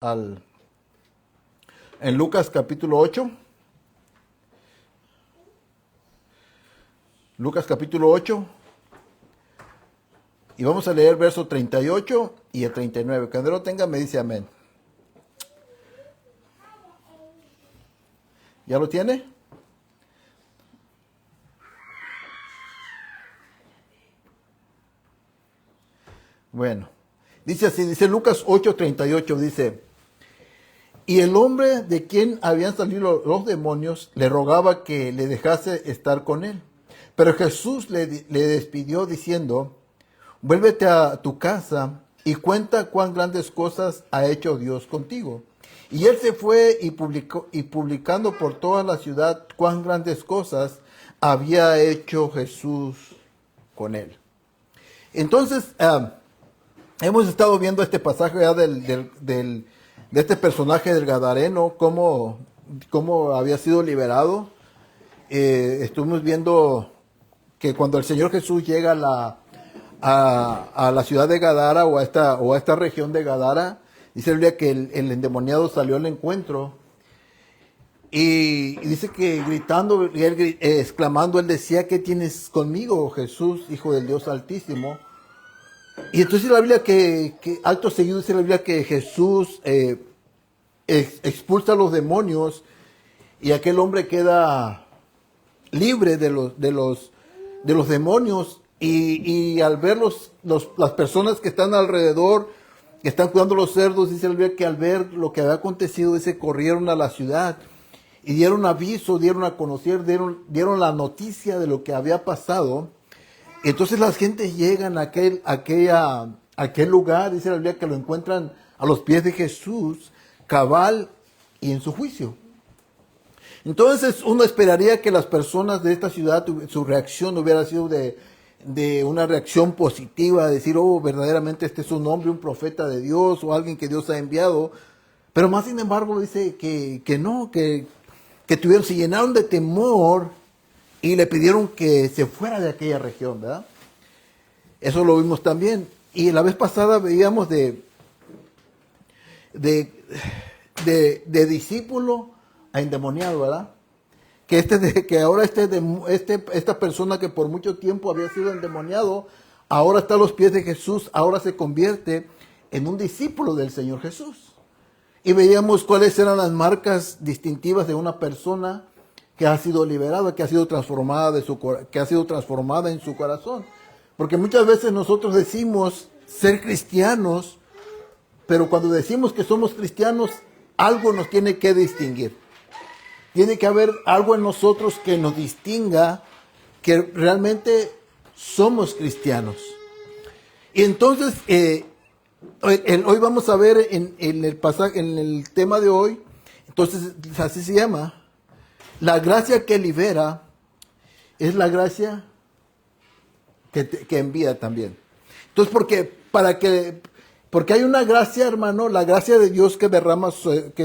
al, en Lucas capítulo 8. Lucas capítulo 8. Y vamos a leer verso 38 y el 39. Cuando lo tenga me dice amén. ¿Ya lo tiene? Bueno, dice así, dice Lucas 8:38, dice: y el hombre de quien habían salido los demonios le rogaba que le dejase estar con él. Pero Jesús le despidió diciendo: vuélvete a tu casa y cuenta cuán grandes cosas ha hecho Dios contigo. Y él se fue y publicando por toda la ciudad cuán grandes cosas había hecho Jesús con él. Entonces, hemos estado viendo este pasaje ya de este personaje del Gadareno, cómo había sido liberado. Estuvimos viendo que cuando el Señor Jesús llega a la ciudad de Gadara o a esta región de Gadara, dice la Biblia que el endemoniado salió al encuentro y dice que gritando, exclamando, él decía: ¿qué tienes conmigo, Jesús, Hijo del Dios Altísimo? Y entonces la Biblia que acto seguido dice la Biblia que Jesús expulsa a los demonios y aquel hombre queda libre de los demonios. Y al ver las personas que están alrededor, que están cuidando los cerdos, dice la Biblia que al ver lo que había acontecido, dice, corrieron a la ciudad y dieron aviso, dieron a conocer, dieron la noticia de lo que había pasado. Entonces las gentes llegan a aquel lugar, dice la Biblia que lo encuentran a los pies de Jesús, cabal y en su juicio. Entonces uno esperaría que las personas de esta ciudad, su reacción hubiera sido de una reacción positiva, decir: oh, verdaderamente este es un hombre, un profeta de Dios o alguien que Dios ha enviado. Pero más sin embargo dice que no, que se llenaron de temor y le pidieron que se fuera de aquella región, ¿verdad? Eso lo vimos también. Y la vez pasada veíamos de discípulo a endemoniado, ¿verdad? Que ahora esta persona que por mucho tiempo había sido endemoniado, ahora está a los pies de Jesús, ahora se convierte en un discípulo del Señor Jesús. Y veíamos cuáles eran las marcas distintivas de una persona que ha sido liberada, que ha sido transformada en su corazón. Porque muchas veces nosotros decimos ser cristianos, pero cuando decimos que somos cristianos, algo nos tiene que distinguir. Tiene que haber algo en nosotros que nos distinga que realmente somos cristianos. Y entonces, hoy vamos a ver en el pasaje, en el tema de hoy, entonces así se llama: la gracia que libera es la gracia que envía también. Entonces, porque hay una gracia, hermano, la gracia de Dios que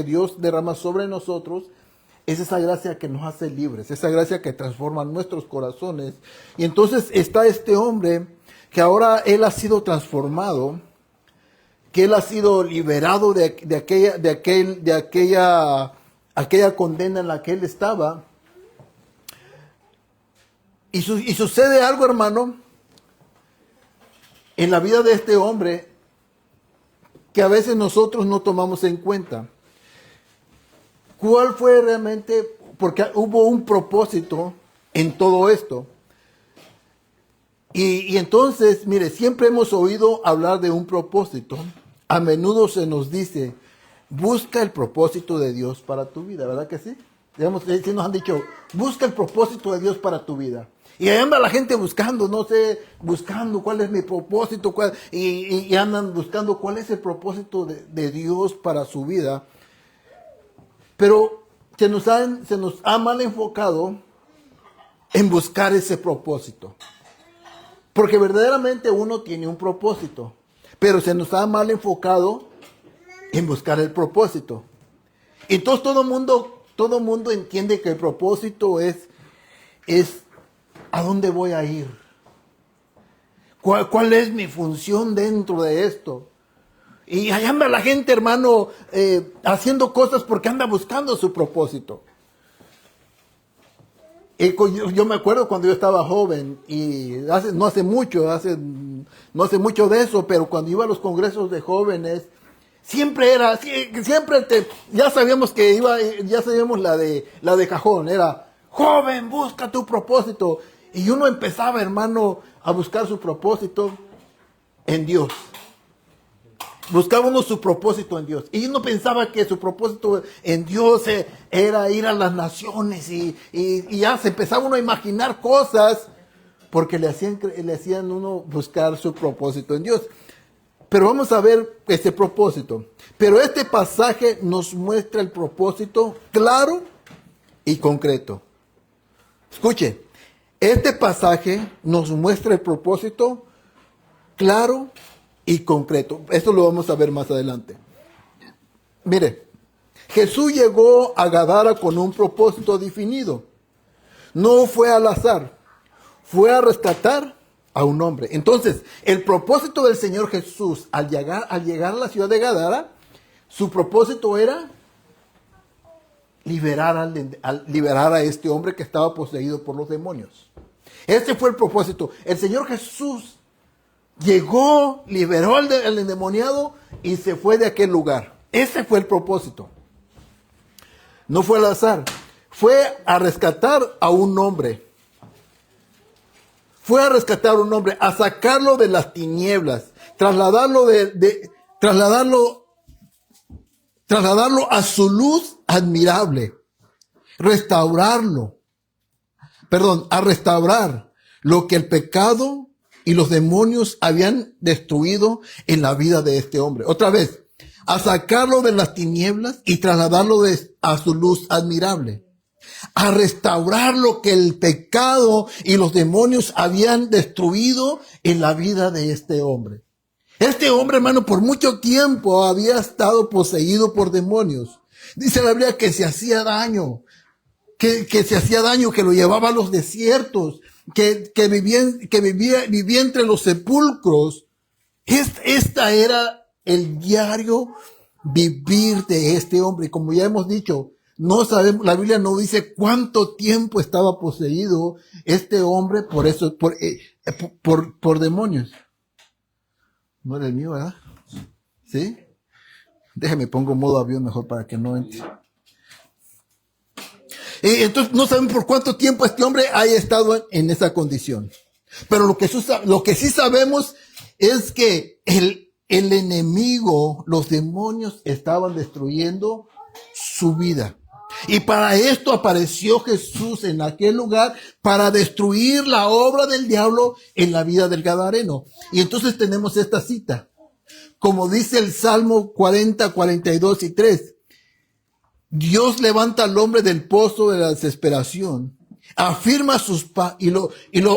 Dios derrama sobre nosotros. Es esa gracia que nos hace libres, esa gracia que transforma nuestros corazones. Y entonces está este hombre que ahora él ha sido transformado, que él ha sido liberado de aquella condena en la que él estaba. Y sucede algo, hermano, en la vida de este hombre que a veces nosotros no tomamos en cuenta. ¿Cuál fue realmente? Porque hubo un propósito en todo esto. Y entonces, mire, siempre hemos oído hablar de un propósito. A menudo se nos dice: busca el propósito de Dios para tu vida, ¿verdad que sí? Digamos, sí nos han dicho: busca el propósito de Dios para tu vida. Y ahí anda la gente buscando cuál es mi propósito, y andan buscando cuál es el propósito de Dios para su vida. Pero se nos ha mal enfocado en buscar ese propósito. Porque verdaderamente uno tiene un propósito, pero se nos ha mal enfocado en buscar el propósito. Entonces todo mundo entiende que el propósito es ¿a dónde voy a ir? ¿Cuál es mi función dentro de esto? Y ahí anda la gente, hermano, haciendo cosas porque anda buscando su propósito. Yo me acuerdo cuando yo estaba joven y no hace mucho de eso, pero cuando iba a los congresos de jóvenes, ya sabíamos ya sabíamos la de cajón, era, joven, busca tu propósito. Y uno empezaba, hermano, a buscar su propósito en Dios. Buscaba uno su propósito en Dios. Y uno pensaba que su propósito en Dios era ir a las naciones y ya se empezaba uno a imaginar cosas porque le hacían uno buscar su propósito en Dios. Pero vamos a ver este propósito. Pero este pasaje nos muestra el propósito claro y concreto. Escuche, este pasaje nos muestra el propósito claro y concreto. Esto lo vamos a ver más adelante. Mire, Jesús llegó a Gadara con un propósito definido. No fue al azar, fue a rescatar a un hombre. Entonces, el propósito del Señor Jesús al llegar a la ciudad de Gadara, su propósito era liberar a este hombre que estaba poseído por los demonios. Este fue el propósito. El Señor Jesús llegó, liberó al endemoniado y se fue de aquel lugar. Ese fue el propósito. No fue al azar. Fue a rescatar a un hombre. Fue a rescatar a un hombre, a sacarlo de las tinieblas, trasladarlo a su luz admirable, a restaurar lo que el pecado y los demonios habían destruido en la vida de este hombre. Otra vez, a sacarlo de las tinieblas y trasladarlo a su luz admirable. A restaurar lo que el pecado y los demonios habían destruido en la vida de este hombre. Este hombre, hermano, por mucho tiempo había estado poseído por demonios. Dice la Biblia que se hacía daño, que lo llevaba a los desiertos, que vivía entre los sepulcros. Esta era el diario vivir de este hombre. Y como ya hemos dicho, no sabemos, la Biblia no dice cuánto tiempo estaba poseído este hombre por demonios. No era el mío, ¿verdad? ¿Sí? Déjame pongo modo avión mejor para que no entre. Entonces no saben por cuánto tiempo este hombre haya estado en esa condición. Pero lo que sí sabemos es que el enemigo, los demonios estaban destruyendo su vida. Y para esto apareció Jesús en aquel lugar para destruir la obra del diablo en la vida del gadareno. Y entonces tenemos esta cita. Como dice el Salmo 40, 42 y 3. Dios levanta al hombre del pozo de la desesperación, afirma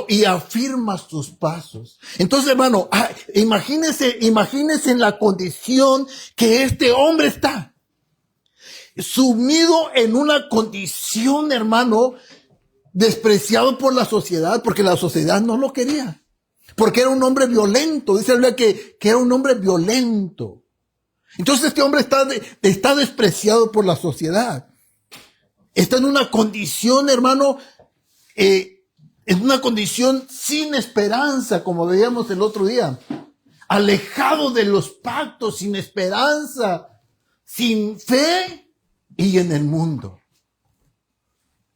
y afirma sus pasos. Entonces, hermano, imagínese en la condición que este hombre está. Sumido en una condición, hermano, despreciado por la sociedad, porque la sociedad no lo quería. Porque era un hombre violento. Dice la Biblia que era un hombre violento. Entonces este hombre está despreciado por la sociedad. Está en una condición, hermano, en una condición sin esperanza, como veíamos el otro día. Alejado de los pactos, sin esperanza, sin fe y en el mundo.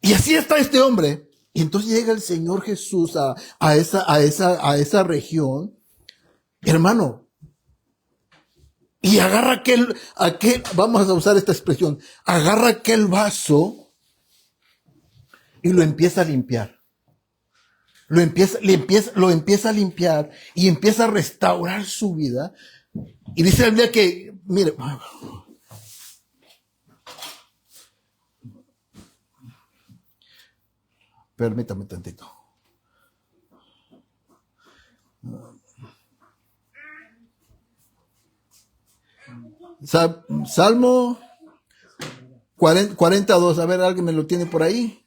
Y así está este hombre. Y entonces llega el Señor Jesús a esa región. Hermano, y agarra vamos a usar esta expresión, agarra aquel vaso y lo empieza a limpiar. Lo empieza a limpiar y empieza a restaurar su vida. Y dice la Biblia que, mire, permítame tantito. Salmo 42, a ver, ¿alguien me lo tiene por ahí?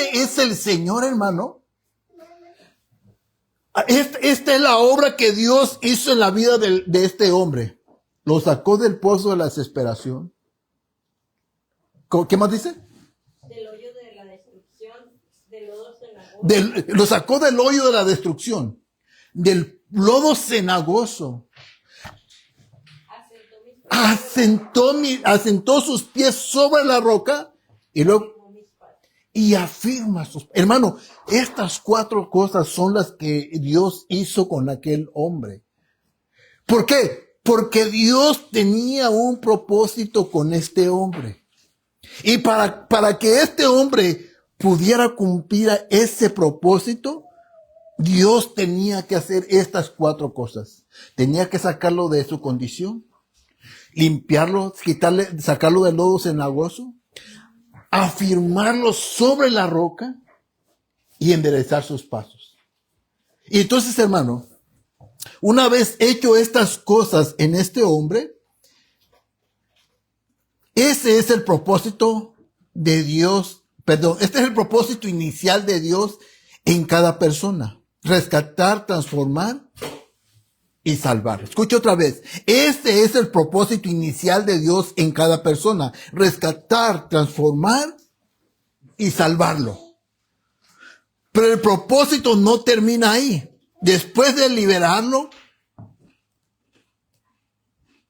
Este es el Señor, hermano. Esta es la obra que Dios hizo en la vida de este hombre. Lo sacó del pozo de la desesperación. ¿Qué más dice? Del hoyo de la destrucción, del lodo cenagoso. Lo sacó del hoyo de la destrucción, del lodo cenagoso. Asentó sus pies sobre la roca y luego afirma sus. Hermano, estas 4 cosas son las que Dios hizo con aquel hombre. ¿Por qué? Porque Dios tenía un propósito con este hombre. Y para que este hombre pudiera cumplir ese propósito, Dios tenía que hacer estas 4 cosas. Tenía que sacarlo de su condición, limpiarlo, sacarlo del lodo cenagoso, afirmarlo sobre la roca y enderezar sus pasos. Y entonces, hermano, una vez hecho estas cosas en este hombre, ese es el propósito de Dios, este es el propósito inicial de Dios en cada persona. Rescatar, transformar y salvar. Escucha otra vez. Este es el propósito inicial de Dios en cada persona. Rescatar, transformar y salvarlo. Pero el propósito no termina ahí. Después de liberarlo,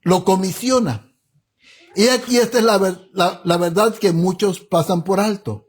lo comisiona. Y aquí esta es la verdad que muchos pasan por alto.